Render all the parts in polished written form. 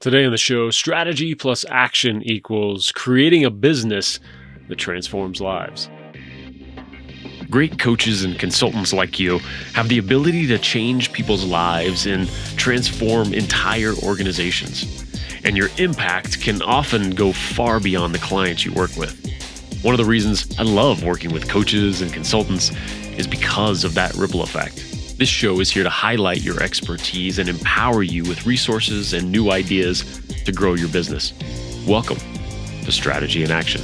Today on the show, strategy plus action equals creating a business that transforms lives. Great coaches and consultants like you have the ability to change people's lives and transform entire organizations. And your impact can often go far beyond the clients you work with. One of the reasons I love working with coaches and consultants is because of that ripple effect. This show is here to highlight your expertise and empower you with resources and new ideas to grow your business. Welcome to Strategy in Action.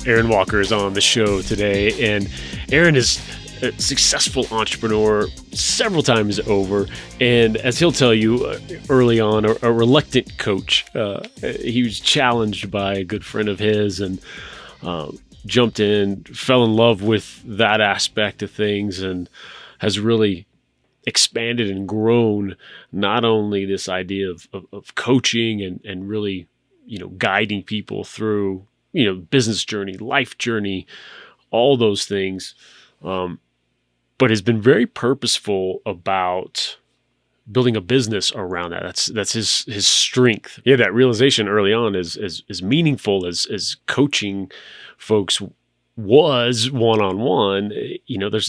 Aaron Walker is on the show today, and Aaron is a successful entrepreneur several times over. And as he'll tell you early on, a reluctant coach. He was challenged by a good friend of his and jumped in, fell in love with that aspect of things, and has really expanded and grown not only this idea of coaching and really, guiding people through, business journey, life journey, all those things, but has been very purposeful about building a business around that. That's his strength. Yeah, that realization early on is as meaningful as coaching folks was one-on-one.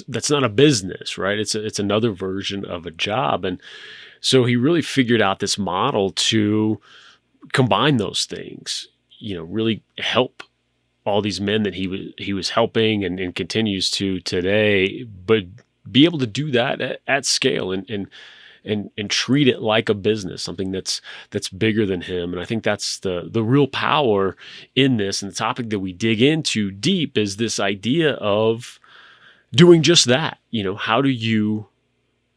That's not a business, right? It's another version of a job. And so he really figured out this model to combine those things, really help all these men that he was helping and continues to today, but be able to do that at scale and treat it like a business, something that's bigger than him. And I think that's the real power in this. And the topic that we dig into deep is this idea of doing just that. How do you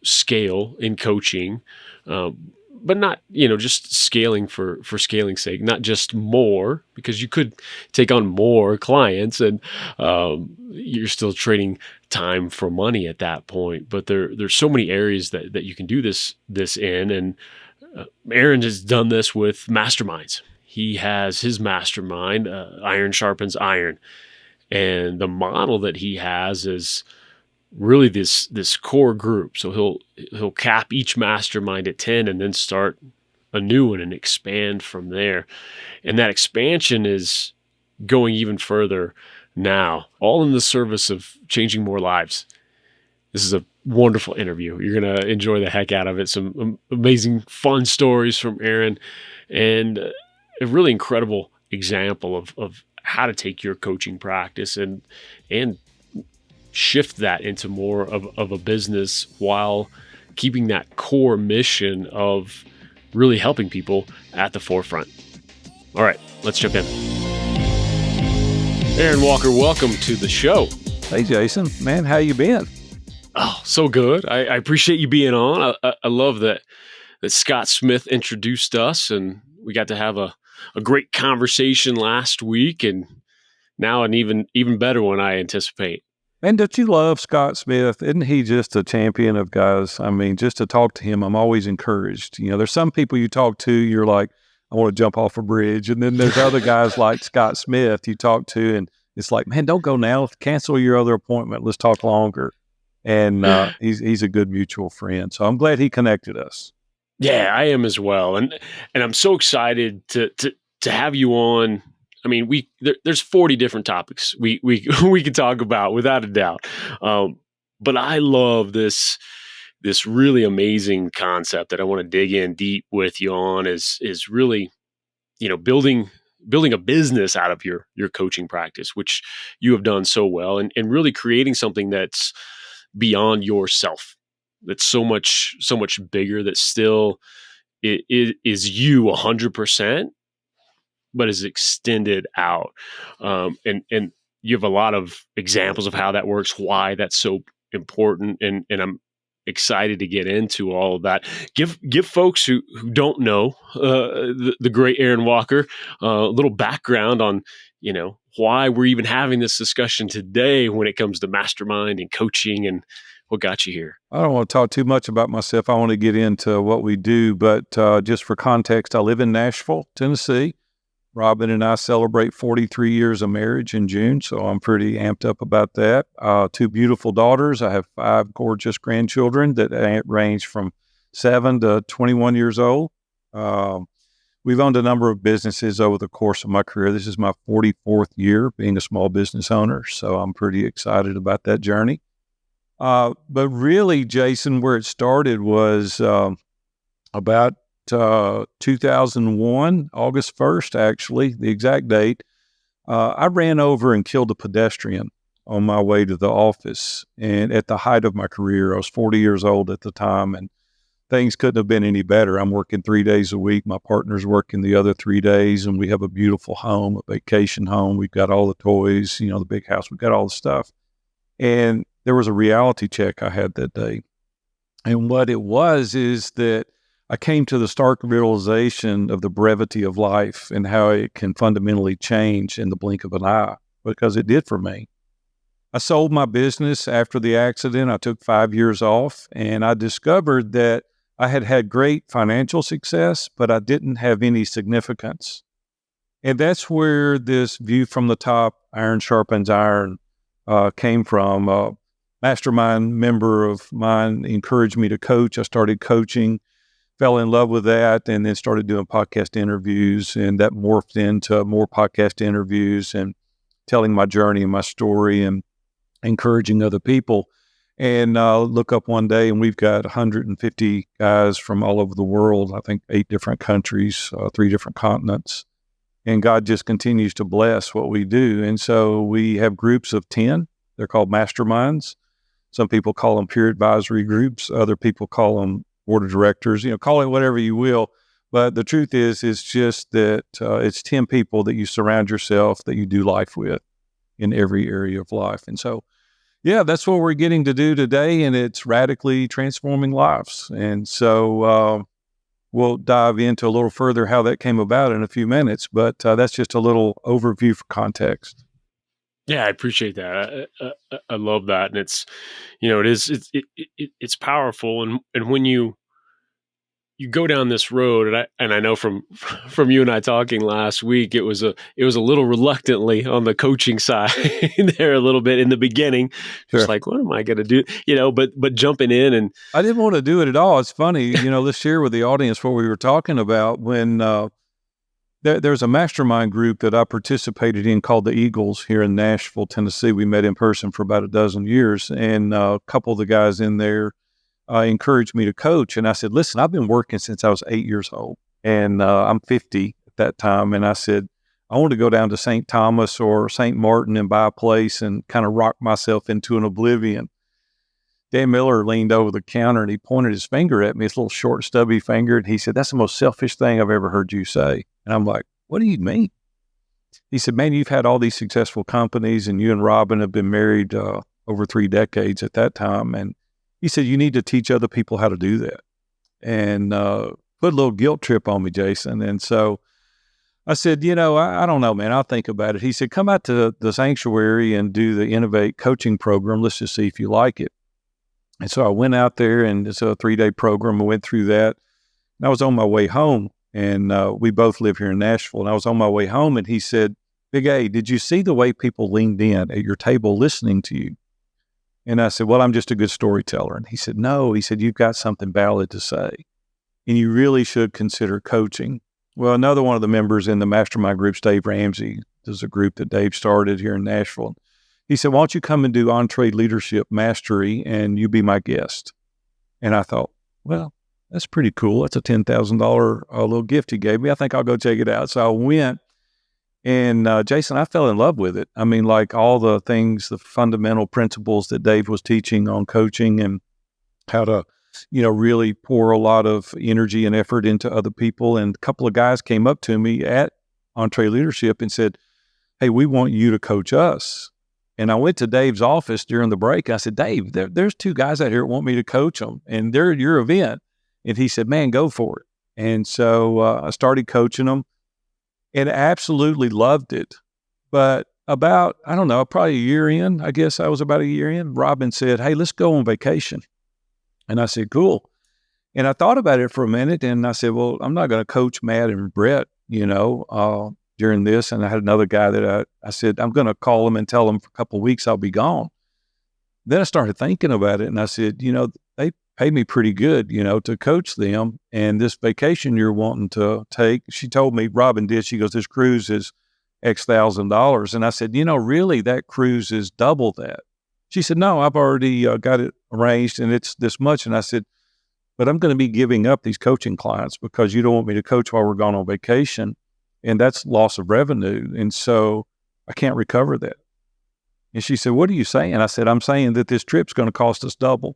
scale in coaching, but not, just scaling for scaling's sake, not just more, because you could take on more clients and you're still trading time for money at that point. But there's so many areas that you can do this in. And Aaron has done this with masterminds. He has his mastermind, Iron Sharpens Iron. And the model that he has is really this core group. So he'll cap each mastermind at 10 and then start a new one and expand from there. And that expansion is going even further now, all in the service of changing more lives. This is a wonderful interview. You're going to enjoy the heck out of it. Some amazing, fun stories from Aaron, and a really incredible example of how to take your coaching practice and shift that into more of a business while keeping that core mission of really helping people at the forefront. All right, let's jump in. Aaron Walker, welcome to the show. Hey, Jason. Man, how you been? Oh, so good. I appreciate you being on. I love that Scott Smith introduced us, and we got to have a great conversation last week, and now an even better one, I anticipate. Man, don't you love Scott Smith? Isn't he just a champion of guys? I mean, just to talk to him, I'm always encouraged. There's some people you talk to, you're like, I want to jump off a bridge. And then there's other guys like Scott Smith you talk to, and it's like, man, don't go now. Cancel your other appointment. Let's talk longer. And he's a good mutual friend. So I'm glad he connected us. Yeah, I am as well. And I'm so excited to have you on. I mean, there's 40 different topics we can talk about without a doubt. But I love this really amazing concept that I want to dig in deep with you on is really, building a business out of your coaching practice, which you have done so well, and really creating something that's beyond yourself, that's so much bigger, that still it is you 100%, but is extended out. And you have a lot of examples of how that works, why that's so important. And I'm excited to get into all of that. Give folks who don't know the great Aaron Walker a little background on, why we're even having this discussion today when it comes to mastermind and coaching and what got you here. I don't want to talk too much about myself. I want to get into what we do, but just for context, I live in Nashville, Tennessee. Robin and I celebrate 43 years of marriage in June, so I'm pretty amped up about that. 2 beautiful daughters. I have 5 gorgeous grandchildren that range from 7 to 21 years old. We've owned a number of businesses over the course of my career. This is my 44th year being a small business owner, so I'm pretty excited about that journey. But really, Jason, where it started was about 2001, August 1st, actually, the exact date. I ran over and killed a pedestrian on my way to the office. And at the height of my career, I was 40 years old at the time, and things couldn't have been any better. I'm working 3 days a week. My partner's working the other 3 days, and we have a beautiful home, a vacation home. We've got all the toys, the big house. We've got all the stuff. And there was a reality check I had that day. And what it was is that I came to the stark realization of the brevity of life and how it can fundamentally change in the blink of an eye, because it did for me. I sold my business after the accident. I took 5 years off, and I discovered that I had had great financial success, but I didn't have any significance. And that's where this view from the top, iron sharpens iron, came from. A Mastermind member of mine encouraged me to coach. I started coaching, fell in love with that, and then started doing podcast interviews, and that morphed into more podcast interviews and telling my journey and my story and encouraging other people. And look up one day, and we've got 150 guys from all over the world, I think 8 different countries, 3 different continents. And God just continues to bless what we do. And so we have groups of 10. They're called masterminds. Some people call them peer advisory groups. Other people call them board of directors. Call it whatever you will. But the truth is, it's just that it's 10 people that you surround yourself, that you do life with in every area of life. And so, yeah, that's what we're getting to do today, and it's radically transforming lives. And so we'll dive into a little further how that came about in a few minutes, but that's just a little overview for context. Yeah, I appreciate that. I love that, and it's it's powerful, and when you go down this road, and I know from you and I talking last week, it was a little reluctantly on the coaching side there a little bit in the beginning. Sure. Just like, what am I going to do? But jumping in, and I didn't want to do it at all. It's funny, let's share with the audience what we were talking about when there's a mastermind group that I participated in called the Eagles here in Nashville, Tennessee. We met in person for about a dozen years, and a couple of the guys in there encouraged me to coach. And I said, listen, I've been working since I was 8 years old, and I'm 50 at that time. And I said, I want to go down to St. Thomas or St. Martin and buy a place and kind of rock myself into an oblivion. Dan Miller leaned over the counter and he pointed his finger at me, his little short, stubby finger. And he said, that's the most selfish thing I've ever heard you say. And I'm like, what do you mean? He said, man, you've had all these successful companies, and you and Robin have been married over 3 decades at that time. And he said, you need to teach other people how to do that. And put a little guilt trip on me, Jason. And so I said, I don't know, man. I'll think about it. He said, come out to the sanctuary and do the Innovate coaching program. Let's just see if you like it. And so I went out there, and it's a 3-day program. I went through that. And I was on my way home, and we both live here in Nashville. And I was on my way home, and he said, Big A, did you see the way people leaned in at your table listening to you? And I said, well, I'm just a good storyteller. And he said, no. He said, you've got something valid to say, and you really should consider coaching. Well, another one of the members in the mastermind groups, Dave Ramsey, there's a group that Dave started here in Nashville. He said, why don't you come and do Entree Leadership Mastery, and you be my guest? And I thought, well, that's pretty cool. That's a $10,000 little gift he gave me. I think I'll go check it out. So I went. And Jason, I fell in love with it. I mean, like all the things, the fundamental principles that Dave was teaching on coaching and how to, really pour a lot of energy and effort into other people. And a couple of guys came up to me at Entree Leadership and said, hey, we want you to coach us. And I went to Dave's office during the break. I said, Dave, there's 2 guys out here that want me to coach them, and they're at your event. And he said, man, go for it. And so I started coaching them. And absolutely loved it. But about, I don't know, probably a year in, I guess I was about a year in, Robin said, hey, let's go on vacation. And I said, cool. And I thought about it for a minute, and I said, well, I'm not going to coach Matt and Brett, during this. And I had another guy that I said, I'm going to call them and tell them for a couple of weeks I'll be gone. Then I started thinking about it, and I said, pay me pretty good, to coach them. And this vacation you're wanting to take, she told me, Robin did, she goes, this cruise is X $1,000. And I said, really, that cruise is double that. She said, no, I've already got it arranged and it's this much. And I said, but I'm going to be giving up these coaching clients because you don't want me to coach while we're gone on vacation. And that's loss of revenue. And so I can't recover that. And she said, what are you saying? I said, I'm saying that this trip's going to cost us double.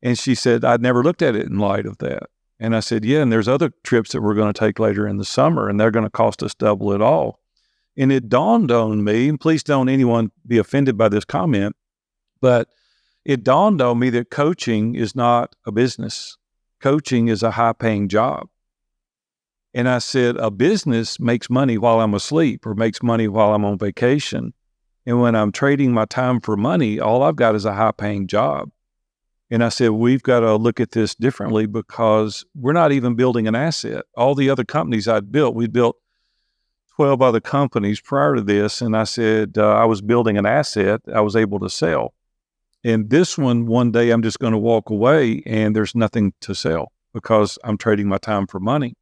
And she said, I'd never looked at it in light of that. And I said, yeah, and there's other trips that we're going to take later in the summer, and they're going to cost us double it all. And it dawned on me, and please don't anyone be offended by this comment, but it dawned on me that coaching is not a business. Coaching is a high-paying job. And I said, a business makes money while I'm asleep or makes money while I'm on vacation. And when I'm trading my time for money, all I've got is a high-paying job. And I said, we've got to look at this differently because we're not even building an asset. All the other companies I'd built, we built 12 other companies prior to this. And I said, I was building an asset I was able to sell. And this one day I'm just going to walk away and there's nothing to sell because I'm trading my time for money.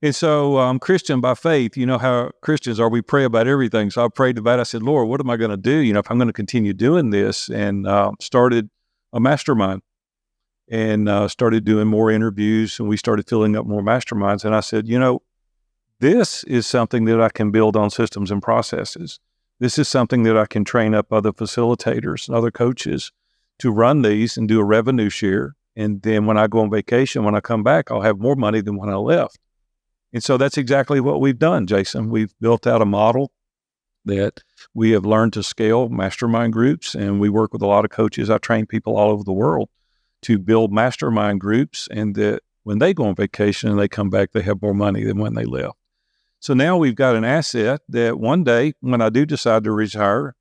And so I'm Christian by faith. You know how Christians are, we pray about everything. So I prayed about it. I said, Lord, what am I going to do? If I'm going to continue doing this, and started a mastermind and started doing more interviews, and we started filling up more masterminds. And I said, this is something that I can build on systems and processes. This is something that I can train up other facilitators and other coaches to run these and do a revenue share. And then when I go on vacation, when I come back, I'll have more money than when I left. And so that's exactly what we've done, Jason. We've built out a model that we have learned to scale mastermind groups, and we work with a lot of coaches. I train people all over the world to build mastermind groups, and that when they go on vacation and they come back, they have more money than when they left. So now we've got an asset that one day, when I do decide to retire,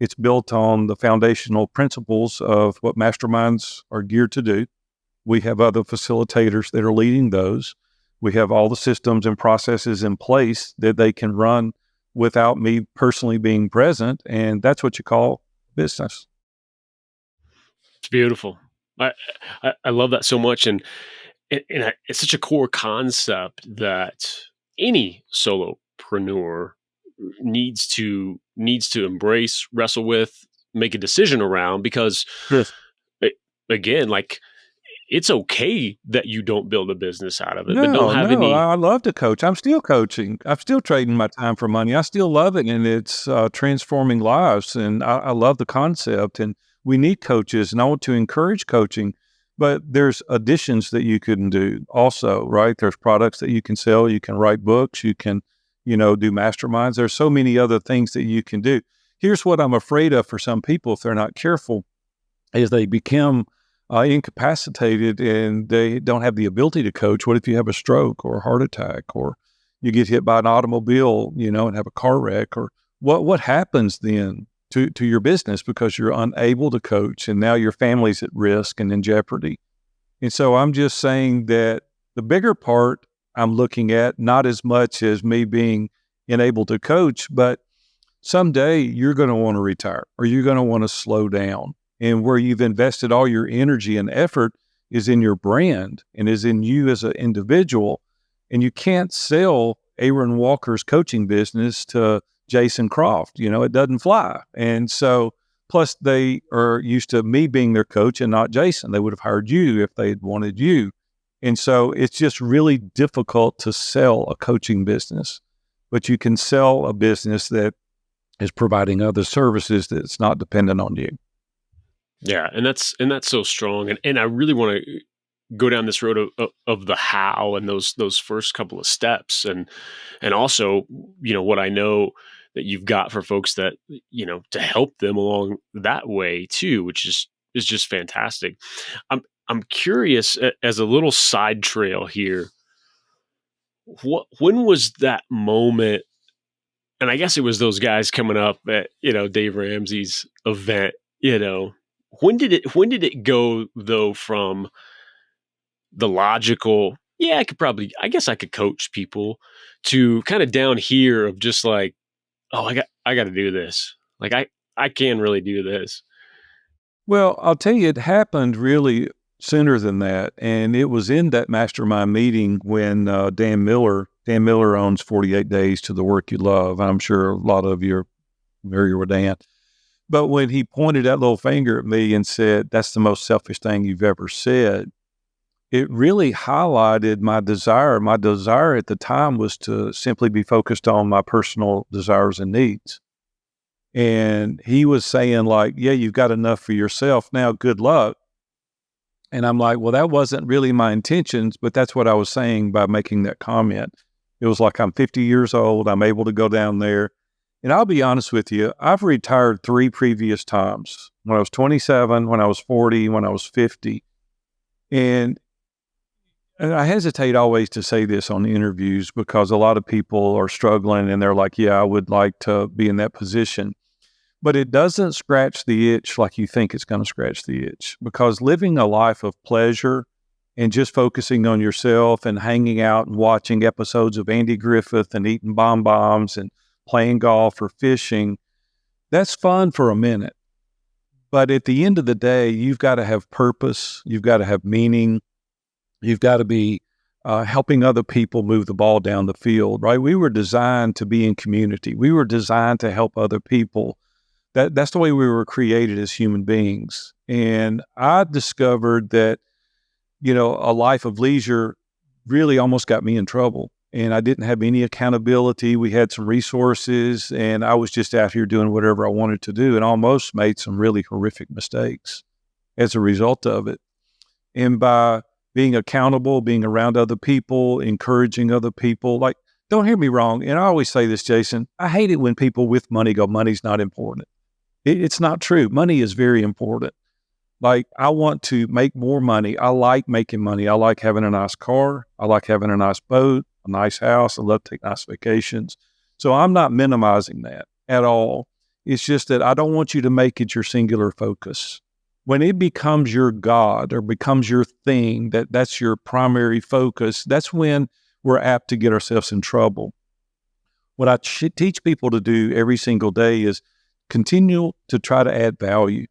it's built on the foundational principles of what masterminds are geared to do. We have other facilitators that are leading those. We have all the systems and processes in place that they can run without me personally being present. And that's what you call business. It's beautiful. I love that so much. And it's such a core concept that any solopreneur needs to embrace, wrestle with, make a decision around, because Yes. Again, like, it's okay that you don't build a business out of it, but No, don't have any. I love to coach. I'm still coaching. I'm still trading my time for money. I still love it, and it's transforming lives. And I love the concept. And we need coaches, and I want to encourage coaching. But there's additions that you can do also, right? There's products that you can sell. You can write books. You can, do masterminds. There's so many other things that you can do. Here's what I'm afraid of for some people if they're not careful, is they become incapacitated and they don't have the ability to coach. What if you have a stroke or a heart attack, or you get hit by an automobile, and have a car wreck? Or what happens then to your business because you're unable to coach, and now your family's at risk and in jeopardy? And so I'm just saying that the bigger part I'm looking at, not as much as me being unable to coach, but someday you're going to want to retire or you're going to want to slow down. And where you've invested all your energy and effort is in your brand and is in you as an individual. And you can't sell Aaron Walker's coaching business to Jason Croft. It doesn't fly. And so, plus they are used to me being their coach and not Jason. They would have hired you if they had wanted you. And so it's just really difficult to sell a coaching business, but you can sell a business that is providing other services that's not dependent on you. Yeah, and that's so strong, and I really want to go down this road of the how and those first couple of steps, and also what I know that you've got for folks that to help them along that way too, which is just fantastic. I'm curious, as a little side trail here, when was that moment? And I guess it was those guys coming up at Dave Ramsey's event. When did it go though from the logical, yeah, I guess I could coach people, to kind of down here of just like, oh, I got to do this. Like I can really do this. Well, I'll tell you, it happened really sooner than that. And it was in that mastermind meeting when Dan Miller owns 48 Days to the Work You Love. I'm sure a lot of you are familiar with Dan. But when he pointed that little finger at me and said, "That's the most selfish thing you've ever said," it really highlighted my desire. My desire at the time was to simply be focused on my personal desires and needs. And he was saying, like, "Yeah, you've got enough for yourself. Now, good luck." And I'm like, well, that wasn't really my intentions, but that's what I was saying by making that comment. It was like, I'm 50 years old. I'm able to go down there. And I'll be honest with you, I've retired 3 previous times, when I was 27, when I was 40, when I was 50. And I hesitate always to say this on interviews because a lot of people are struggling and they're like, yeah, I would like to be in that position. But it doesn't scratch the itch like you think it's going to scratch the itch, because living a life of pleasure and just focusing on yourself and hanging out and watching episodes of Andy Griffith and eating bonbons and playing golf or fishing, that's fun for a minute. But at the end of the day, you've got to have purpose. You've got to have meaning. You've got to be helping other people move the ball down the field, right? We were designed to be in community. We were designed to help other people. That's the way we were created as human beings. And I discovered that, a life of leisure really almost got me in trouble. And I didn't have any accountability. We had some resources, and I was just out here doing whatever I wanted to do and almost made some really horrific mistakes as a result of it. And by being accountable, being around other people, encouraging other people, like, don't hear me wrong. And I always say this, Jason, I hate it when people with money go, money's not important. It's not true. Money is very important. Like, I want to make more money. I like making money. I like having a nice car. I like having a nice boat, a nice house. I love to take nice vacations. So I'm not minimizing that at all. It's just that I don't want you to make it your singular focus. When it becomes your God or becomes your thing, that's your primary focus, that's when we're apt to get ourselves in trouble. What I teach people to do every single day is continue to try to add value,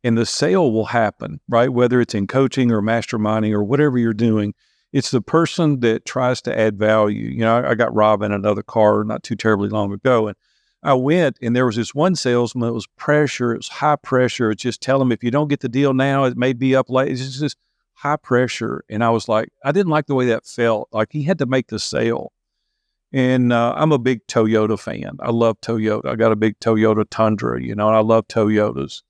and the sale will happen, right? Whether it's in coaching or masterminding or whatever you're doing, it's the person that tries to add value. I got robbed in another car not too terribly long ago, and I went, and there was this one salesman. It was pressure. It was high pressure. It's just tell him, if you don't get the deal now, it may be up late. It's just high pressure. And I was like, I didn't like the way that felt. Like, he had to make the sale. And I'm a big Toyota fan. I love Toyota. I got a big Toyota Tundra, and I love Toyotas.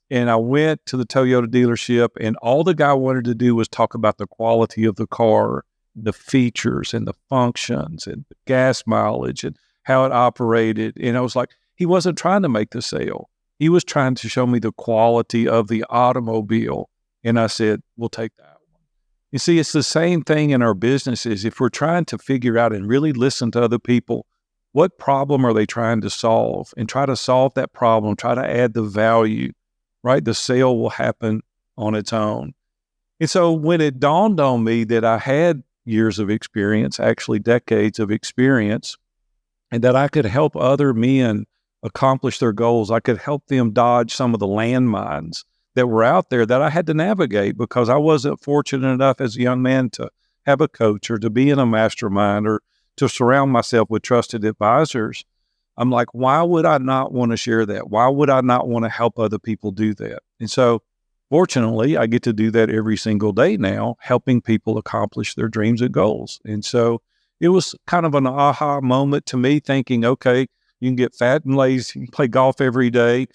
And I went to the Toyota dealership, and all the guy wanted to do was talk about the quality of the car, the features and the functions and the gas mileage and how it operated. And I was like, he wasn't trying to make the sale. He was trying to show me the quality of the automobile. And I said, we'll take that one. You see, it's the same thing in our businesses. If we're trying to figure out and really listen to other people, what problem are they trying to solve, and try to solve that problem, try to add the value, right? The sale will happen on its own. And so when it dawned on me that I had years of experience, actually decades of experience, and that I could help other men accomplish their goals, I could help them dodge some of the landmines that were out there that I had to navigate because I wasn't fortunate enough as a young man to have a coach or to be in a mastermind or to surround myself with trusted advisors. I'm like, why would I not want to share that? Why would I not want to help other people do that? And so, fortunately, I get to do that every single day now, helping people accomplish their dreams and goals. And so it was kind of an aha moment to me, thinking, okay, you can get fat and lazy, you can play golf every day,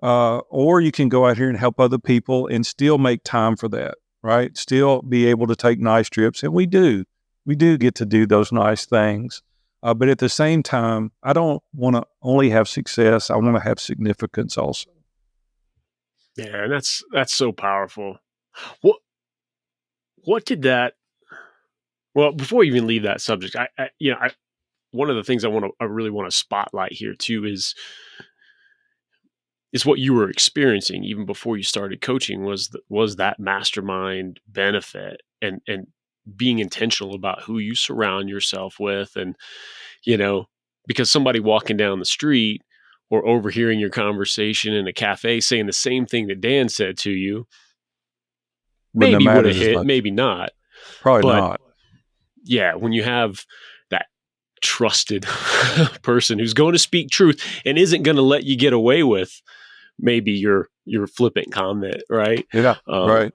or you can go out here and help other people and still make time for that, right? Still be able to take nice trips. And we do get to do those nice things. But at the same time, I don't want to only have success. I want to have significance also. Yeah, and that's so powerful. What what did that? Well, before we even leave that subject, one of the things I really want to spotlight here too is what you were experiencing even before you started coaching was that mastermind benefit and being intentional about who you surround yourself with, and you know because somebody walking down the street or overhearing your conversation in a cafe saying the same thing that Dan said to you, Wouldn't have maybe would have mattered as hit, much. maybe not. Probably But not. yeah, when you have that trusted person who's going to speak truth and isn't going to let you get away with maybe your flippant comment, right? Yeah, right.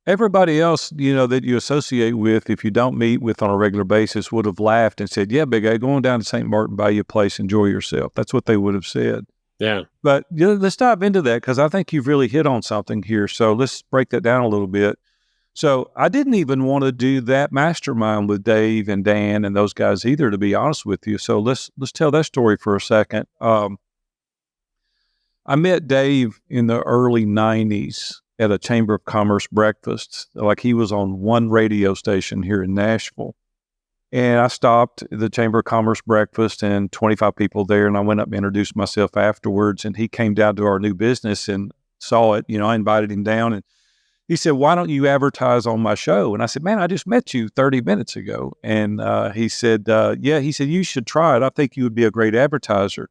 Everybody else, that you associate with, if you don't meet with on a regular basis, would have laughed and said, yeah, Big A, go on down to St. Martin, buy you a place, enjoy yourself. That's what they would have said. Yeah. But let's dive into that, because I think you've really hit on something here. So let's break that down a little bit. So I didn't even want to do that mastermind with Dave and Dan and those guys either, to be honest with you. So let's tell that story for a second. I met Dave in the early 90s at a Chamber of Commerce breakfast. Like, he was on one radio station here in Nashville. And I stopped at the Chamber of Commerce breakfast, and 25 people there, and I went up and introduced myself afterwards. And he came down to our new business and saw it. I invited him down, and he said, why don't you advertise on my show? And I said, man, I just met you 30 minutes ago. And he said, he said, you should try it. I think you would be a great advertiser.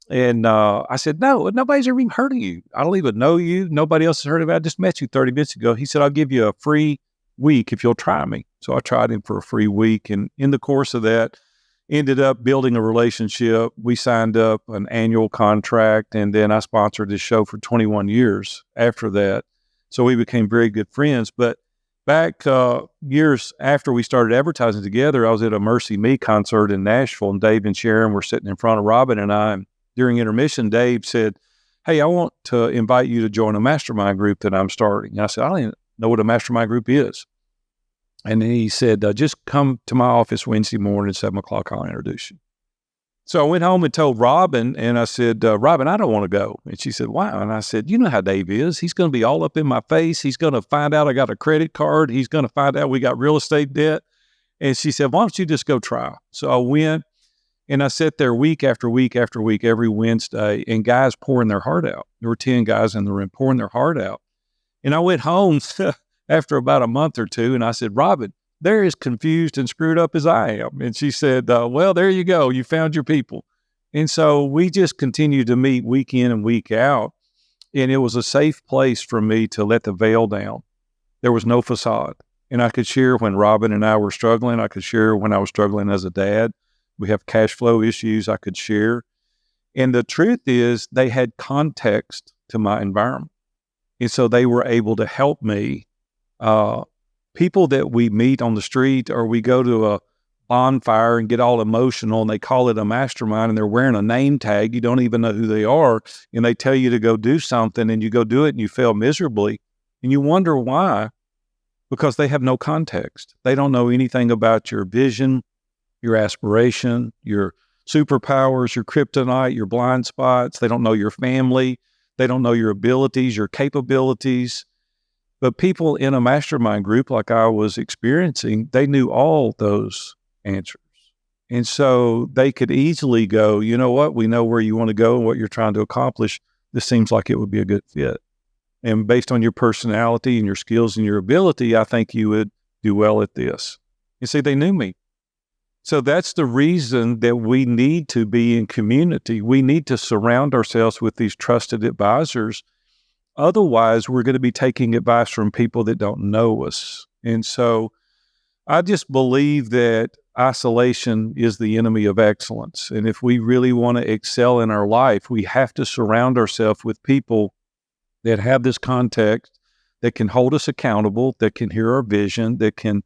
And I said, no, nobody's ever even heard of you. I don't even know you. Nobody else has heard of it. I just met you 30 minutes ago. He said, I'll give you a free week if you'll try me. So I tried him for a free week. And in the course of that, ended up building a relationship. We signed up an annual contract, and then I sponsored his show for 21 years after that. So we became very good friends. But back years after we started advertising together, I was at a Mercy Me concert in Nashville, and Dave and Sharon were sitting in front of Robin and I. And during intermission, Dave said, hey, I want to invite you to join a mastermind group that I'm starting. And I said, I don't even know what a mastermind group is. And he said, just come to my office Wednesday morning at 7 o'clock. I'll introduce you. So I went home and told Robin, and I said, Robin, I don't want to go. And she said, wow. And I said, you know how Dave is. He's going to be all up in my face. He's going to find out I got a credit card. He's going to find out we got real estate debt. And she said, why don't you just go try? So I went, and I sat there week after week after week, every Wednesday, and guys pouring their heart out. There were 10 guys in the room pouring their heart out. And I went home after about a month or two, and I said, Robin, they're as confused and screwed up as I am. And she said, well, there you go. You found your people. And so we just continued to meet week in and week out. And it was a safe place for me to let the veil down. There was no facade. And I could share when Robin and I were struggling. I could share when I was struggling as a dad. We have cash flow issues I could share. And the truth is, they had context to my environment. And so they were able to help me. People that we meet on the street, or we go to a bonfire and get all emotional, and they call it a mastermind, and they're wearing a name tag. You don't even know who they are. And they tell you to go do something, and you go do it, and you fail miserably. And you wonder why, because they have no context. They don't know anything about your vision, your aspiration, your superpowers, your kryptonite, your blind spots. They don't know your family. They don't know your abilities, your capabilities. But people in a mastermind group like I was experiencing, they knew all those answers. And so they could easily go, you know what, we know where you want to go and what you're trying to accomplish. This seems like it would be a good fit. And based on your personality and your skills and your ability, I think you would do well at this. You see, they knew me. So that's the reason that we need to be in community. We need to surround ourselves with these trusted advisors. Otherwise, we're going to be taking advice from people that don't know us. And so I just believe that isolation is the enemy of excellence. And if we really want to excel in our life, we have to surround ourselves with people that have this context, that can hold us accountable, that can hear our vision, that can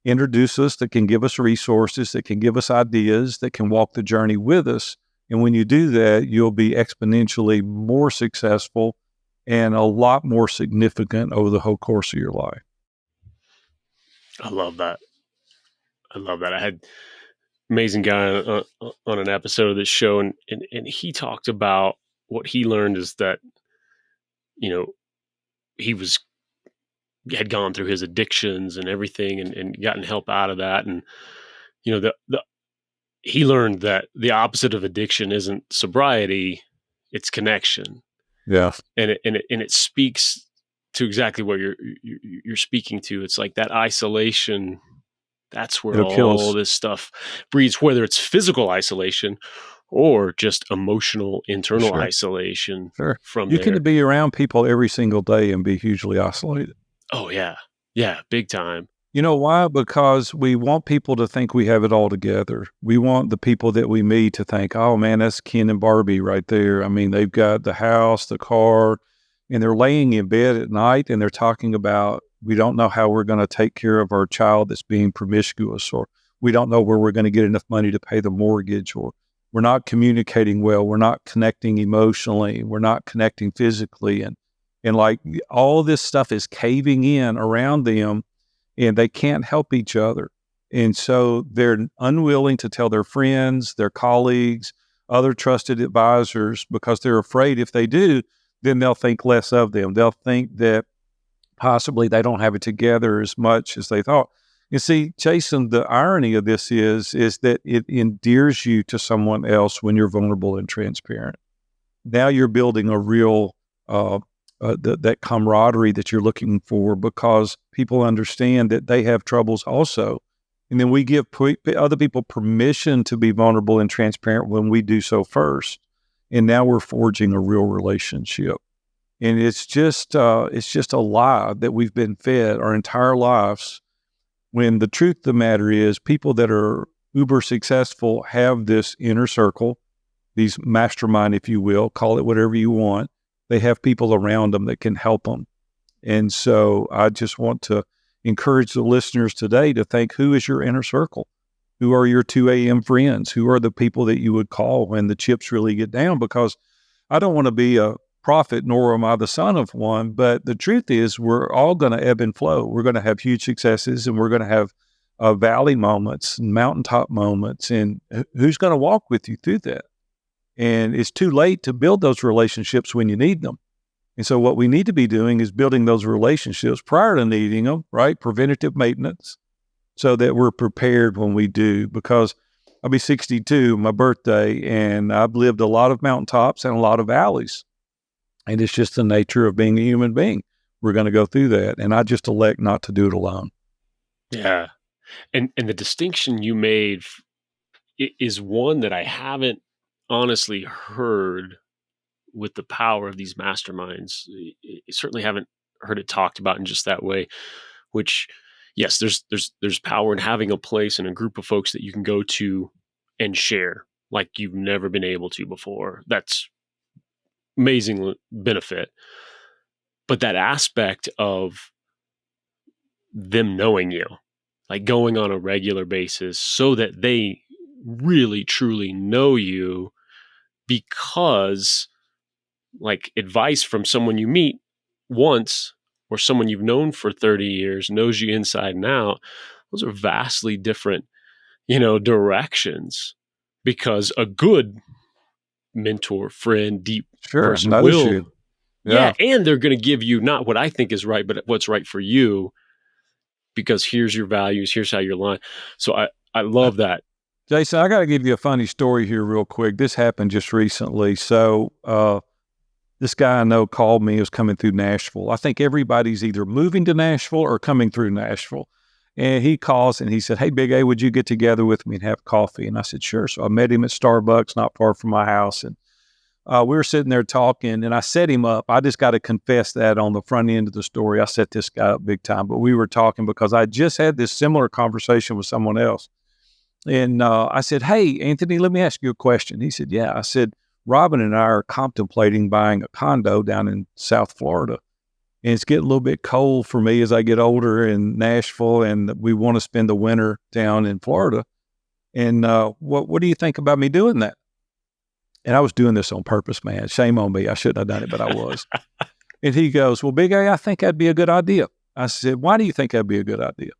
introduce us, that can give us resources, that can give us ideas, that can walk the journey with us. And when you do that, you'll be exponentially more successful and a lot more significant over the whole course of your life. I love that. I had amazing guy on an episode of this show, and he talked about what he learned is that, he had gone through his addictions and everything and gotten help out of that. And, he learned that the opposite of addiction isn't sobriety, it's connection. Yeah. And it speaks to exactly what you're speaking to. It's like that isolation. That's where all this stuff breeds, whether it's physical isolation or just emotional internal Sure. isolation Sure. from You can there. be around people every single day and be hugely isolated. Oh, yeah. Yeah, big time. You know why? Because we want people to think we have it all together. We want the people that we meet to think, oh man, that's Ken and Barbie right there. I mean, they've got the house, the car, and they're laying in bed at night and they're talking about, we don't know how we're going to take care of our child that's being promiscuous, or we don't know where we're going to get enough money to pay the mortgage, or we're not communicating well. We're not connecting emotionally. We're not connecting physically. And like all this stuff is caving in around them and they can't help each other. And so they're unwilling to tell their friends, their colleagues, other trusted advisors, because they're afraid if they do, then they'll think less of them. They'll think that possibly they don't have it together as much as they thought. You see, Jason, the irony of this is that it endears you to someone else when you're vulnerable and transparent. Now you're building a real that camaraderie that you're looking for, because people understand that they have troubles also. And then we give other people permission to be vulnerable and transparent when we do so first. And now we're forging a real relationship. And it's just a lie that we've been fed our entire lives, when the truth of the matter is people that are uber successful have this inner circle, these mastermind, if you will, call it whatever you want. They have people around them that can help them. And so I just want to encourage the listeners today to think, who is your inner circle? Who are your 2 a.m. friends? Who are the people that you would call when the chips really get down? Because I don't want to be a prophet, nor am I the son of one, but the truth is we're all going to ebb and flow. We're going to have huge successes, and we're going to have valley moments and mountaintop moments. And who's going to walk with you through that? And it's too late to build those relationships when you need them. And so what we need to be doing is building those relationships prior to needing them, right? Preventative maintenance, so that we're prepared when we do. Because I'll be 62, my birthday, and I've lived a lot of mountaintops and a lot of valleys. And it's just the nature of being a human being. We're going to go through that. And I just elect not to do it alone. Yeah. And the distinction you made is one that I haven't honestly heard with the power of these masterminds. I certainly haven't heard it talked about in just that way, which, yes, there's power in having a place and a group of folks that you can go to and share like you've never been able to before. That's amazing benefit. But that aspect of them knowing you, like going on a regular basis so that they really truly know you, because like advice from someone you meet once or someone you've known for 30 years knows you inside and out, those are vastly different, directions, because a good mentor, friend, deep Sure. person Knows will, you. yeah, Yeah. and they're going to give you not what I think is right, but what's right for you, because here's your values, here's how you're aligned. So I love that. Jason, I got to give you a funny story here real quick. This happened just recently. So this guy I know called me. He was coming through Nashville. I think everybody's either moving to Nashville or coming through Nashville. And he calls and he said, "Hey, Big A, would you get together with me and have coffee?" And I said, "Sure." So I met him at Starbucks, not far from my house. And we were sitting there talking, and I set him up. I just got to confess that on the front end of the story, I set this guy up big time. But we were talking because I just had this similar conversation with someone else. And I said, "Hey, Anthony, let me ask you a question." He said, "Yeah." I said, "Robin and I are contemplating buying a condo down in South Florida. And it's getting a little bit cold for me as I get older in Nashville, and we want to spend the winter down in Florida. And what do you think about me doing that?" And I was doing this on purpose, man. Shame on me. I shouldn't have done it, but I was. And he goes, "Well, Big A, I think that'd be a good idea." I said, "Why do you think that'd be a good idea?"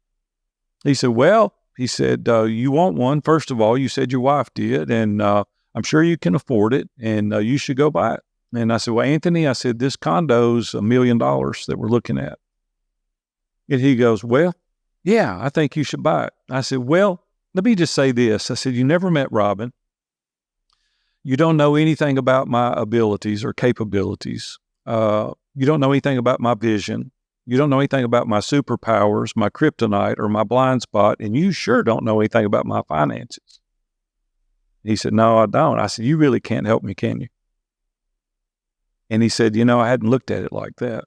He said, "Well," he said, "you want one. First of all, you said your wife did, and I'm sure you can afford it, and you should go buy it." And I said, "Well, Anthony," I said, "this condo's $1 million that we're looking at." And he goes, "Well, yeah, I think you should buy it." I said, "Well, let me just say this." I said, "You never met Robin. You don't know anything about my abilities or capabilities. You don't know anything about my vision. You don't know anything about my superpowers, my kryptonite, or my blind spot. And you sure don't know anything about my finances." He said, no, I don't. I said, you really can't help me, can you? And he said, I hadn't looked at it like that.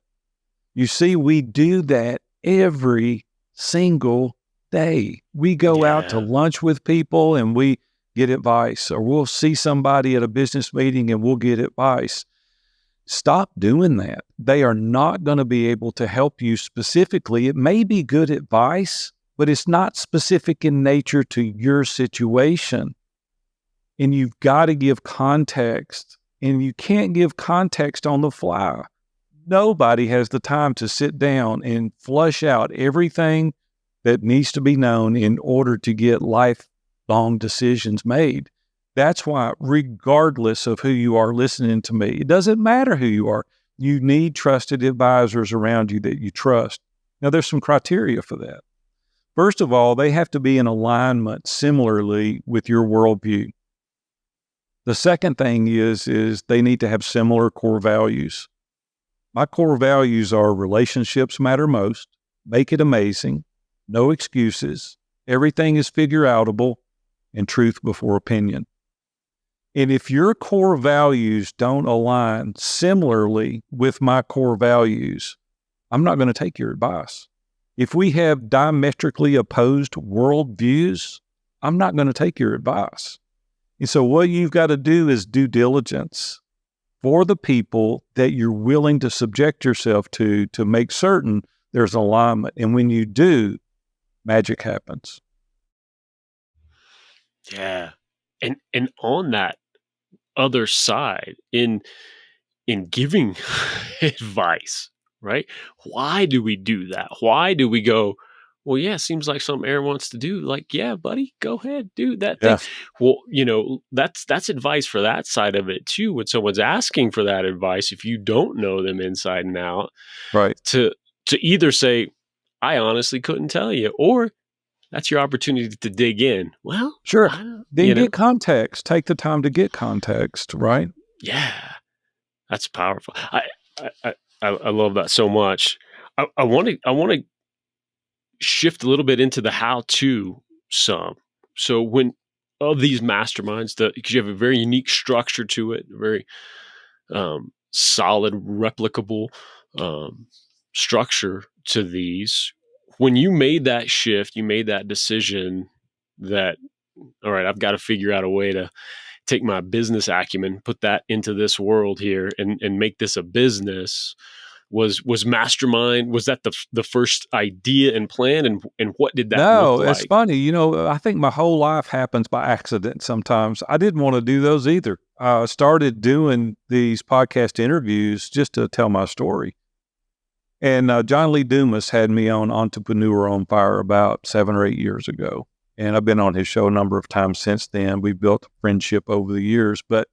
You see, we do that every single day. We go out to lunch with people and we get advice, or we'll see somebody at a business meeting and we'll get advice. Stop doing that. They are not going to be able to help you specifically. It may be good advice, but it's not specific in nature to your situation. And you've got to give context, and you can't give context on the fly. Nobody has the time to sit down and flush out everything that needs to be known in order to get lifelong decisions made. That's why, regardless of who you are listening to me, it doesn't matter who you are. You need trusted advisors around you that you trust. Now, there's some criteria for that. First of all, they have to be in alignment similarly with your worldview. The second thing is they need to have similar core values. My core values are relationships matter most, make it amazing, no excuses, everything is figure-outable, and truth before opinion. And if your core values don't align similarly with my core values, I'm not going to take your advice. If we have diametrically opposed worldviews, I'm not going to take your advice. And so what you've got to do is due diligence for the people that you're willing to subject yourself to make certain there's alignment. And when you do, magic happens. Yeah. And on that other side, in giving advice, right? Why do we do that? Why do we go, well, yeah, seems like something Aaron wants to do. Like, yeah, buddy, go ahead, do that thing. Well, that's advice for that side of it too. When someone's asking for that advice, if you don't know them inside and out, right, to either say, I honestly couldn't tell you, or that's your opportunity to dig in. Well, sure. Then get context. Take the time to get context, right? Yeah, that's powerful. I love that so much. I want to shift a little bit into the how-to some. So when of these masterminds, because you have a very unique structure to it, very solid, replicable structure to these. When you made that shift, you made that decision that, all right, I've got to figure out a way to take my business acumen, put that into this world here and make this a business. Was Mastermind, was that the first idea and plan, and what did that look like? No, it's funny. I think my whole life happens by accident sometimes. I didn't want to do those either. I started doing these podcast interviews just to tell my story. And John Lee Dumas had me on Entrepreneur on Fire about 7 or 8 years ago. And I've been on his show a number of times since then. We built a friendship over the years. But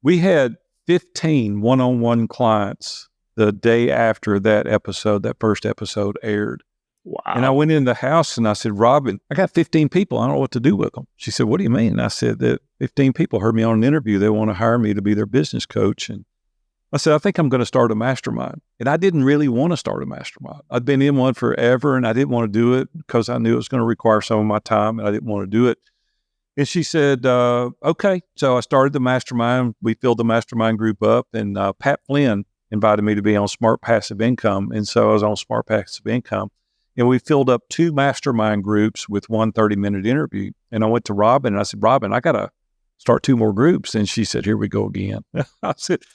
we had 15 one-on-one clients the day after that first episode aired. Wow. And I went in the house and I said, Robin, I got 15 people. I don't know what to do with them. She said, what do you mean? And I said that 15 people heard me on an interview. They want to hire me to be their business coach. And I said, I think I'm going to start a mastermind. And I didn't really want to start a mastermind. I'd been in one forever and I didn't want to do it because I knew it was going to require some of my time and I didn't want to do it. And she said, okay. So I started the mastermind. We filled the mastermind group up, and Pat Flynn invited me to be on Smart Passive Income. And so I was on Smart Passive Income. And we filled up 2 mastermind groups with one 30-minute interview. And I went to Robin and I said, Robin, I got to start 2 more groups. And she said, here we go again.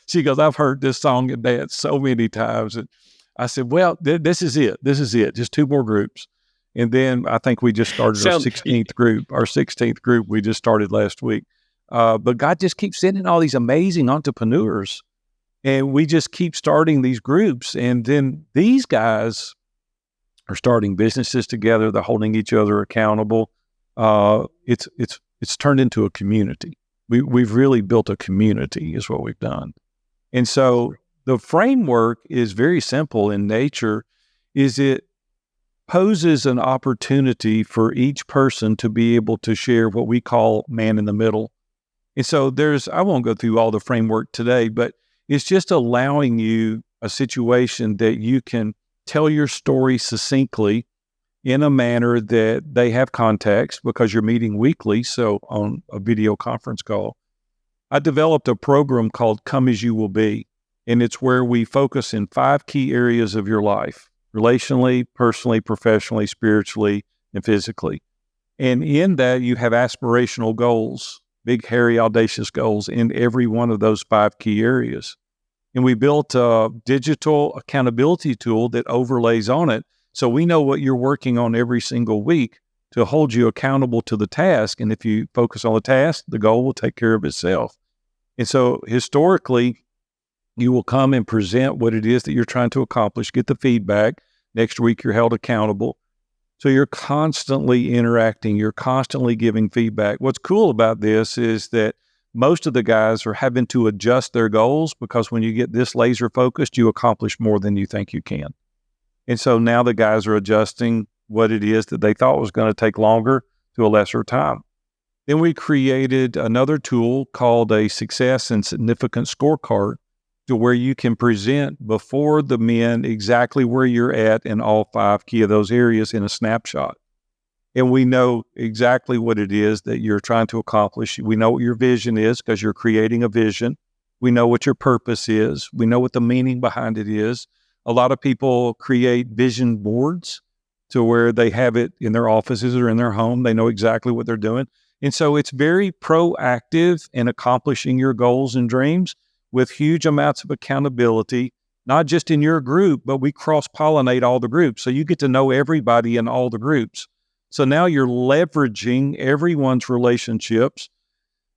She goes, I've heard this song and dance so many times. And I said, well, this is it. This is it. Just 2 more groups. And then I think we just started our 16th group. Our 16th group we just started last week. But God just keeps sending all these amazing entrepreneurs. And we just keep starting these groups. And then these guys are starting businesses together. They're holding each other accountable. It's turned into a community. We've really built a community is what we've done. And so the framework is very simple in nature. It poses an opportunity for each person to be able to share what we call man in the middle. And so I won't go through all the framework today, but it's just allowing you a situation that you can tell your story succinctly in a manner that they have context because you're meeting weekly, so on a video conference call. I developed a program called Come As You Will Be, and it's where we focus in 5 key areas of your life: relationally, personally, professionally, spiritually, and physically. And in that, you have aspirational goals, big, hairy, audacious goals in every one of those 5 key areas. And we built a digital accountability tool that overlays on it. So we know what you're working on every single week to hold you accountable to the task. And if you focus on the task, the goal will take care of itself. And so historically, you will come and present what it is that you're trying to accomplish, get the feedback. Next week, you're held accountable. So you're constantly interacting. You're constantly giving feedback. What's cool about this is that most of the guys are having to adjust their goals because when you get this laser focused, you accomplish more than you think you can. And so now the guys are adjusting what it is that they thought was going to take longer to a lesser time. Then we created another tool called a success and significance scorecard, to where you can present before the men exactly where you're at in all 5 key of those areas in a snapshot. And we know exactly what it is that you're trying to accomplish. We know what your vision is because you're creating a vision. We know what your purpose is. We know what the meaning behind it is. A lot of people create vision boards to where they have it in their offices or in their home. They know exactly what they're doing. And so it's very proactive in accomplishing your goals and dreams with huge amounts of accountability, not just in your group, but we cross-pollinate all the groups. So you get to know everybody in all the groups. So now you're leveraging everyone's relationships.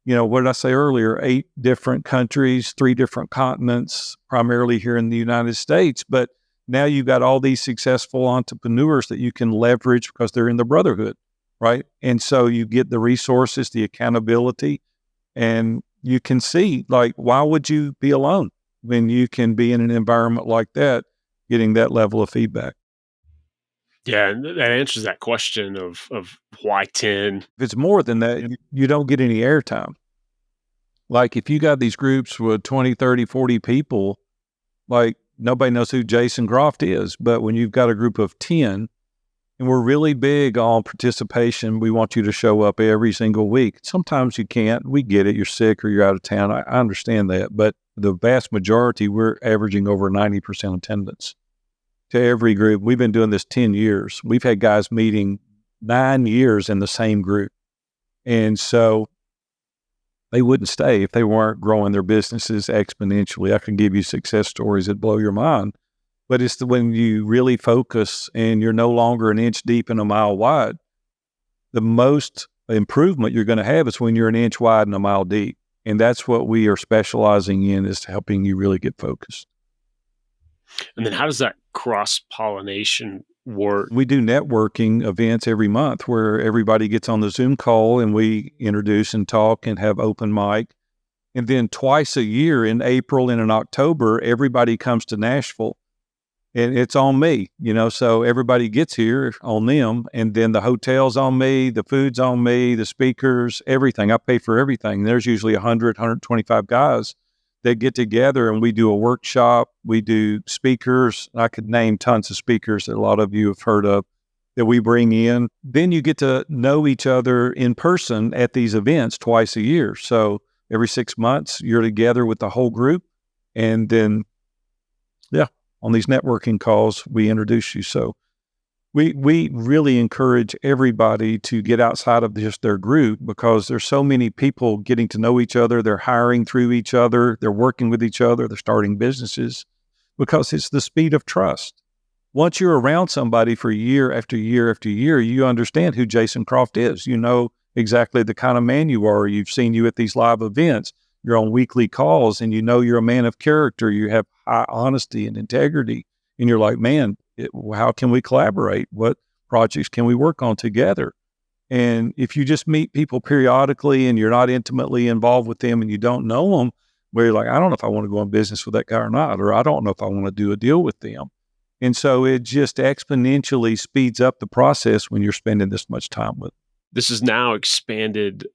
You know, what did I say earlier? 8 different countries, 3 different continents, primarily here in the United States. But now you've got all these successful entrepreneurs that you can leverage because they're in the brotherhood, right? And so you get the resources, the accountability, and you can see, like, why would you be alone when you can be in an environment like that, getting that level of feedback? Yeah, and that answers that question of why 10. If it's more than that, you don't get any airtime. Like if you got these groups with 20, 30, 40 people, like nobody knows who Jason Croft is. But when you've got a group of 10, and we're really big on participation, we want you to show up every single week. Sometimes you can't. We get it. You're sick or you're out of town. I understand that. But the vast majority, we're averaging over 90% attendance to every group. We've been doing this 10 years. We've had guys meeting 9 years in the same group. And so they wouldn't stay if they weren't growing their businesses exponentially. I can give you success stories that blow your mind. But it's when you really focus and you're no longer an inch deep and a mile wide, the most improvement you're going to have is when you're an inch wide and a mile deep. And that's what we are specializing in, is helping you really get focused. And then how does that cross-pollination work? We do networking events every month where everybody gets on the Zoom call and we introduce and talk and have open mic. And then twice a year in April and in October, everybody comes to Nashville. And it's on me, you know, so everybody gets here on them. And then the hotel's on me, the food's on me, the speakers, everything. I pay for everything. There's usually 100, 125 guys that get together and we do a workshop. We do speakers. I could name tons of speakers that a lot of you have heard of that we bring in. Then you get to know each other in person at these events twice a year. So every 6 months, you're together with the whole group. And then, on these networking calls, we introduce you. So we really encourage everybody to get outside of just their group because there's so many people getting to know each other. They're hiring through each other. They're working with each other. They're starting businesses because it's the speed of trust. Once you're around somebody for year after year after year, you understand who Jason Croft is. You know exactly the kind of man you are. You've seen you at these live events. You're on weekly calls and you know you're a man of character. You have high honesty and integrity. And you're like, man, how can we collaborate? What projects can we work on together? And if you just meet people periodically and you're not intimately involved with them and you don't know them, where you're like, I don't know if I want to go in business with that guy or not, or I don't know if I want to do a deal with them. And so it just exponentially speeds up the process when you're spending this much time with them. This is now expanded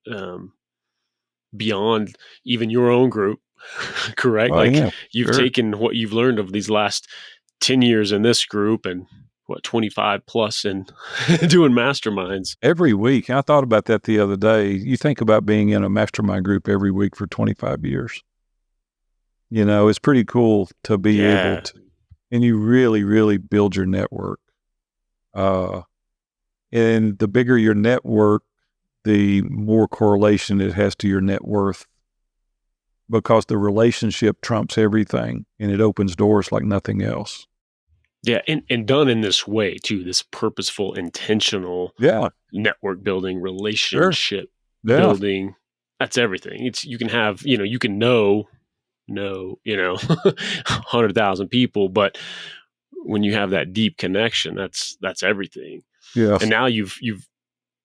beyond even your own group, correct? Oh, yeah, you've sure. taken what you've learned of these last 10 years in this group and 25 plus and doing masterminds. Every week. I thought about that the other day. You think about being in a mastermind group every week for 25 years. It's pretty cool to be able to, and you really, really build your network. And the bigger your network, the more correlation it has to your net worth, because the relationship trumps everything and it opens doors like nothing else. Yeah. And done in this way too, this purposeful, intentional network building, relationship building. That's everything. You can have, you can know 100,000 people, but when you have that deep connection, that's everything. Yeah. And now you've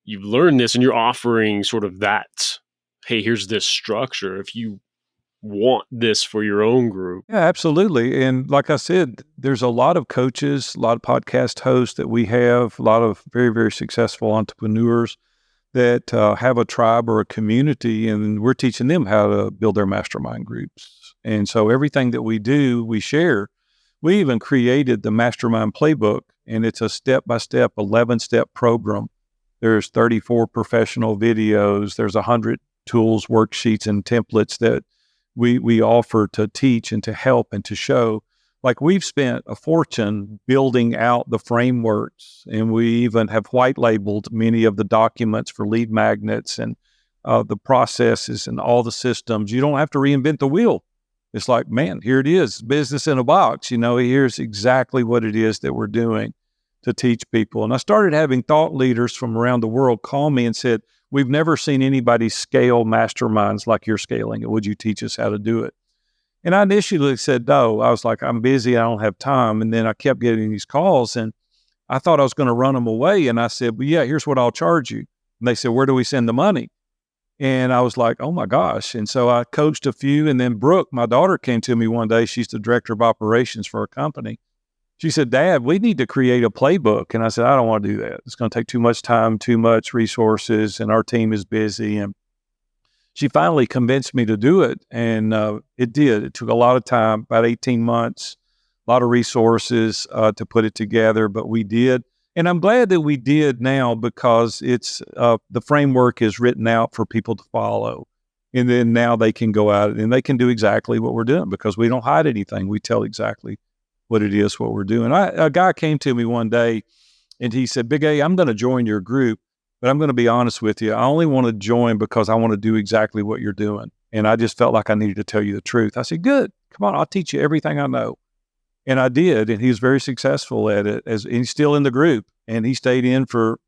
learned this and you're offering sort of that, hey, here's this structure if you want this for your own group. Yeah, absolutely. And like I said, there's a lot of coaches, a lot of podcast hosts that we have, a lot of very, very successful entrepreneurs that have a tribe or a community, and we're teaching them how to build their mastermind groups. And so everything that we do, we share. We even created the Mastermind Playbook, and it's a step-by-step, 11-step program. There's 34 professional videos. There's 100 tools, worksheets, and templates that we offer to teach and to help and to show. Like, we've spent a fortune building out the frameworks, and we even have white labeled many of the documents for lead magnets and the processes and all the systems. You don't have to reinvent the wheel. It's like, man, here it is, business in a box. Here's exactly what it is that we're doing to teach people. And I started having thought leaders from around the world call me and said, we've never seen anybody scale masterminds like you're scaling it. Would you teach us how to do it? And I initially said no. I was like, I'm busy, I don't have time. And then I kept getting these calls, and I thought I was going to run them away. And I said, well, yeah, here's what I'll charge you. And they said, where do we send the money? And I was like, oh my gosh. And so I coached a few. And then Brooke, my daughter, came to me one day. She's the director of operations for a company. She said, Dad, we need to create a playbook. And I said, I don't want to do that. It's going to take too much time, too much resources, and our team is busy. And she finally convinced me to do it. And it did. It took a lot of time, about 18 months, a lot of resources to put it together, but we did. And I'm glad that we did now, because it's the framework is written out for people to follow. And then now they can go out and they can do exactly what we're doing, because we don't hide anything. We tell exactly what it is, what we're doing. A guy came to me one day and he said, Big A, I'm going to join your group, but I'm going to be honest with you. I only want to join because I want to do exactly what you're doing. And I just felt like I needed to tell you the truth. I said, good, come on, I'll teach you everything I know. And I did. And he was very successful at it, and he's still in the group, and he stayed in for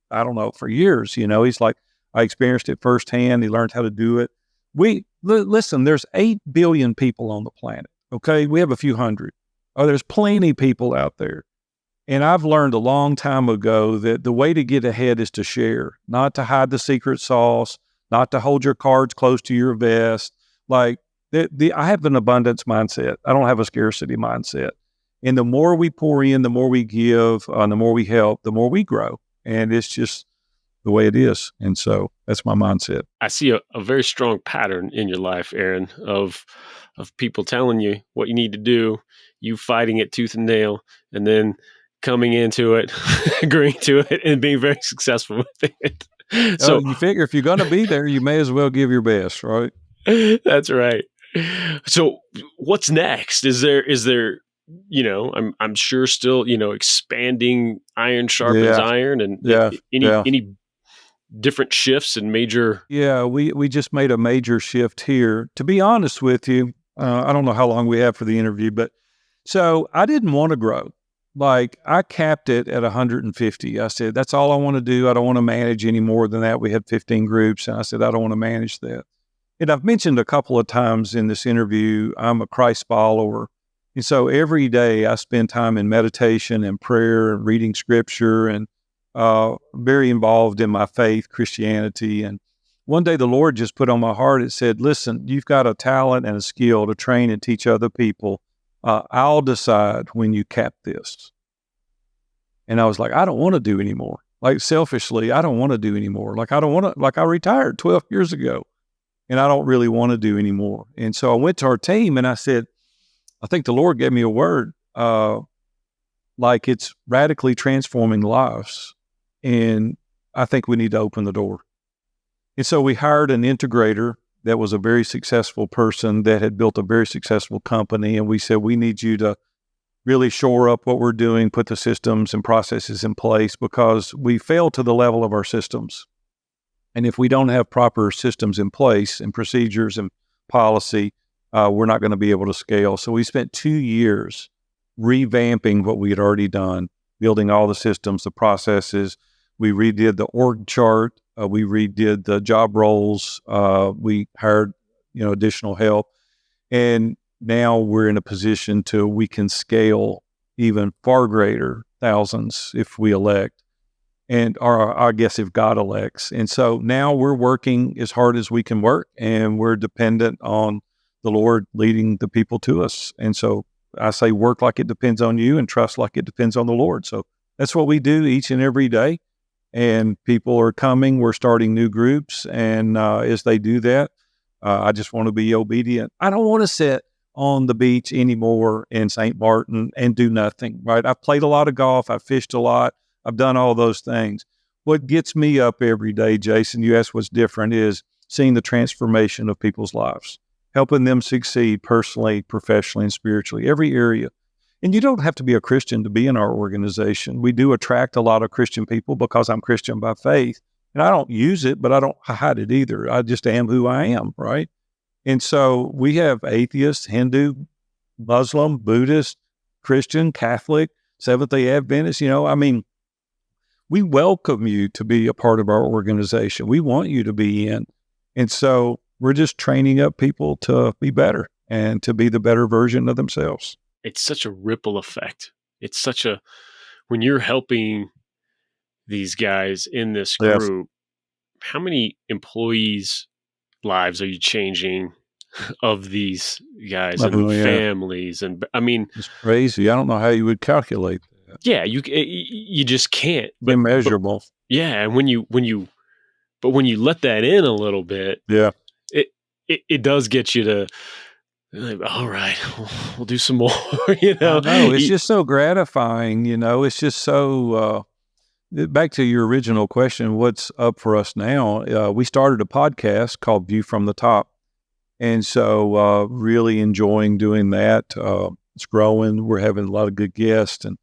years. He's like, I experienced it firsthand. He learned how to do it. Listen, there's 8 billion people on the planet. Okay. We have a few hundred. Oh, there's plenty of people out there. And I've learned a long time ago that the way to get ahead is to share, not to hide the secret sauce, not to hold your cards close to your vest. Like I have an abundance mindset. I don't have a scarcity mindset. And the more we pour in, the more we give, the more we help, the more we grow. And it's just the way it is. And so that's my mindset. I see a very strong pattern in your life, Aaron, of people telling you what you need to do, you fighting it tooth and nail, and then coming into it, agreeing to it, and being very successful with it. So you figure if you're going to be there, you may as well give your best, right? That's right. So what's next? Is there, I'm sure still, expanding iron sharpens iron, and any different shifts and major. Yeah, we just made a major shift here. To be honest with you, I don't know how long we have for the interview, but so I didn't want to grow. Like, I capped it at 150. I said, that's all I want to do. I don't want to manage any more than that. We had 15 groups, and I said, I don't want to manage that. And I've mentioned a couple of times in this interview, I'm a Christ follower. And so every day I spend time in meditation and prayer and reading scripture, and very involved in my faith, Christianity. And one day the Lord just put on my heart, it said, listen, you've got a talent and a skill to train and teach other people. I'll decide when you cap this. And I was like, I don't want to do anymore. Like, selfishly, I don't want to do anymore. Like, I retired 12 years ago, and I don't really want to do anymore. And so I went to our team and I said, I think the Lord gave me a word. like it's radically transforming lives. And I think we need to open the door. And so we hired an integrator that was a very successful person that had built a very successful company. And we said, we need you to really shore up what we're doing, put the systems and processes in place, because we fail to the level of our systems. And if we don't have proper systems in place and procedures and policy, we're not going to be able to scale. So we spent 2 years revamping what we had already done, building all the systems, the processes. We redid the org chart. We redid the job roles. We hired, additional help. And now we're in a position we can scale even far greater thousands if we elect, or I guess if God elects. And so now we're working as hard as we can work, and we're dependent on the Lord leading the people to us. And so I say work like it depends on you and trust like it depends on the Lord. So that's what we do each and every day. And people are coming. We're starting new groups. And as they do that, I just want to be obedient. I don't want to sit on the beach anymore in St. Martin and do nothing, right? I've played a lot of golf. I've fished a lot. I've done all those things. What gets me up every day, Jason, you asked what's different, is seeing the transformation of people's lives, helping them succeed personally, professionally, and spiritually, every area. And you don't have to be a Christian to be in our organization. We do attract a lot of Christian people because I'm Christian by faith. And I don't use it, but I don't hide it either. I just am who I am, right? And so we have atheists, Hindu, Muslim, Buddhist, Christian, Catholic, Seventh-day Adventist. We welcome you to be a part of our organization. We want you to be in. And so we're just training up people to be better and to be the better version of themselves. It's such a ripple effect. When you're helping these guys in this group, how many employees' lives are you changing of these guys and families? And it's crazy. I don't know how you would calculate that. Yeah, you just can't. Immeasurable. And when you let that in a little bit, it does get you to, all right, we'll do some more. It's just so gratifying. It's just so. Back to your original question, what's up for us now? We started a podcast called View from the Top. And so really enjoying doing that. It's growing. We're having a lot of good guests. And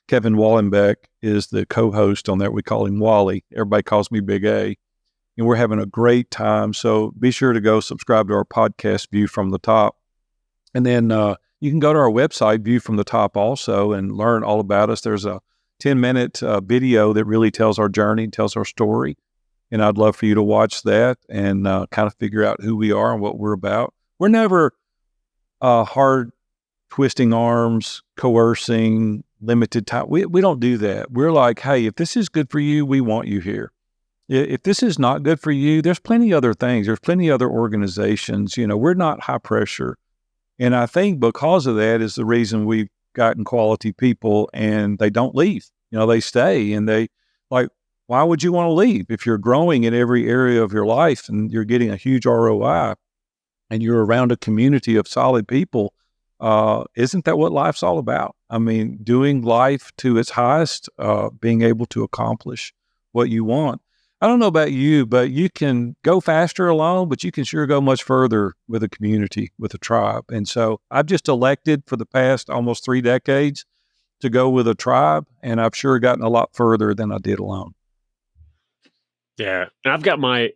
Kevin Wallenbeck is the co-host on that. We call him Wally. Everybody calls me Big A. And we're having a great time. So be sure to go subscribe to our podcast, View from the Top. And then you can go to our website, View from the Top also, and learn all about us. There's a 10-minute video that really tells our journey, tells our story. And I'd love for you to watch that and kind of figure out who we are and what we're about. We're never hard twisting arms, coercing, limited time. We don't do that. We're like, hey, if this is good for you, we want you here. If this is not good for you, there's plenty other things. There's plenty other organizations. We're not high pressure. And I think because of that is the reason we've gotten quality people and they don't leave. They stay, and they why would you want to leave? If you're growing in every area of your life and you're getting a huge ROI and you're around a community of solid people, isn't that what life's all about? Doing life to its highest, being able to accomplish what you want. I don't know about you, but you can go faster alone, but you can sure go much further with a community, with a tribe. And so I've just elected for the past almost 3 decades to go with a tribe, and I've sure gotten a lot further than I did alone. Yeah, and I've got my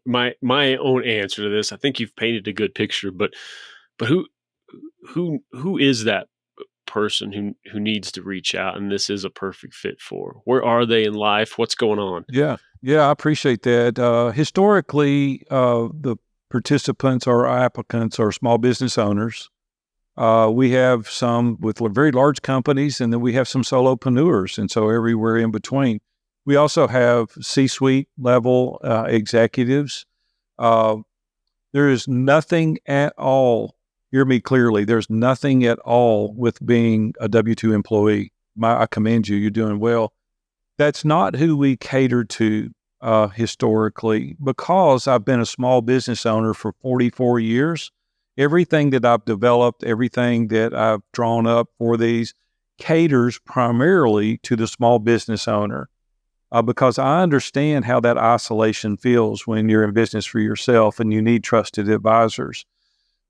own answer to this. I think you've painted a good picture, but who is that person who needs to reach out and this is a perfect fit for? Where are they in life? What's going on? Yeah, I appreciate that. Historically, the participants or applicants are small business owners. We have some with very large companies, and then we have some solopreneurs, and so everywhere in between. We also have C-suite level executives. There is nothing at all, hear me clearly, there's nothing at all with being a W-2 employee. I commend you, you're doing well. That's not who we cater to historically, because I've been a small business owner for 44 years. Everything that I've developed, everything that I've drawn up for these caters primarily to the small business owner because I understand how that isolation feels when you're in business for yourself and you need trusted advisors.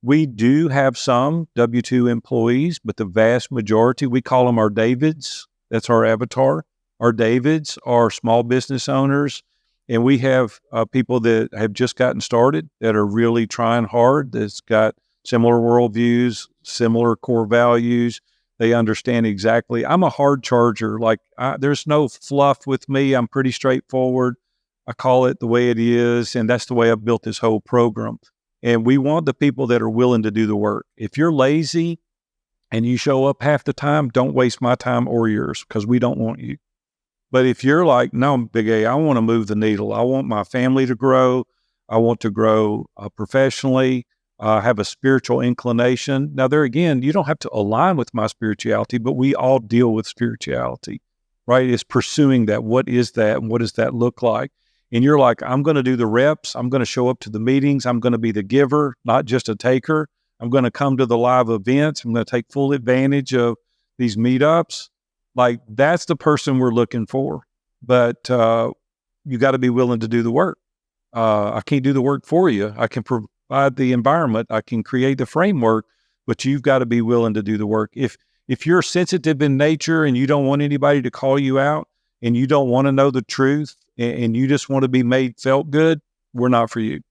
We do have some W-2 employees, but the vast majority, we call them our Davids. That's our avatar. Our Davids are small business owners, and we have people that have just gotten started that are really trying hard, that's got similar worldviews, similar core values. They understand exactly. I'm a hard charger. There's no fluff with me. I'm pretty straightforward. I call it the way it is, and that's the way I've built this whole program. And we want the people that are willing to do the work. If you're lazy and you show up half the time, don't waste my time or yours because we don't want you. But if you're like, no, Big A, I want to move the needle. I want my family to grow. I want to grow professionally, have a spiritual inclination. Now, there again, you don't have to align with my spirituality, but we all deal with spirituality, right? It's pursuing that. What is that? And what does that look like? And you're like, I'm going to do the reps. I'm going to show up to the meetings. I'm going to be the giver, not just a taker. I'm going to come to the live events. I'm going to take full advantage of these meetups. Like, that's the person we're looking for. But you got to be willing to do the work. I can't do the work for you. I can provide the environment. I can create the framework, but you've got to be willing to do the work. If you're sensitive in nature and you don't want anybody to call you out and you don't want to know the truth, and you just want to be made felt good, we're not for you.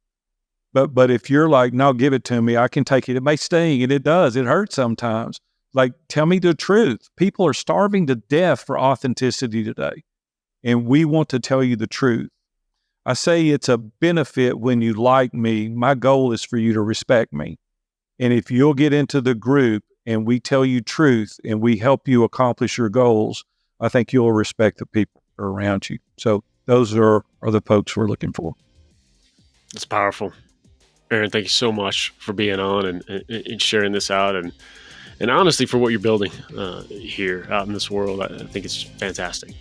But if you're like, no, give it to me, I can take it. It may sting, and it does. It hurts sometimes. Like, tell me the truth. People are starving to death for authenticity today, and we want to tell you the truth. I say it's a benefit when you like me. My goal is for you to respect me. And if you'll get into the group and we tell you truth and we help you accomplish your goals, I think you'll respect the people around you. So those are the folks we're looking for. That's powerful. Aaron, thank you so much for being on and sharing this out and honestly for what you're building here out in this world. I think it's fantastic.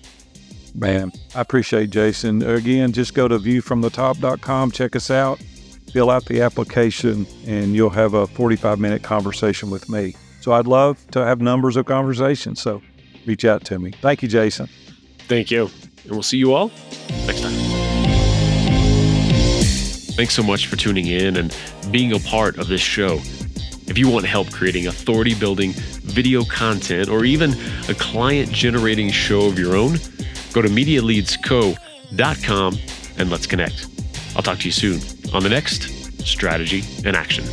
Man, I appreciate Jason. Again, just go to viewfromthetop.com, check us out, fill out the application, and you'll have a 45-minute conversation with me. So I'd love to have numbers of conversations, so reach out to me. Thank you, Jason. Thank you. And we'll see you all next time. Thanks so much for tuning in and being a part of this show. If you want help creating authority-building video content or even a client-generating show of your own, go to MediaLeadsCo.com and let's connect. I'll talk to you soon on the next Strategy in Action.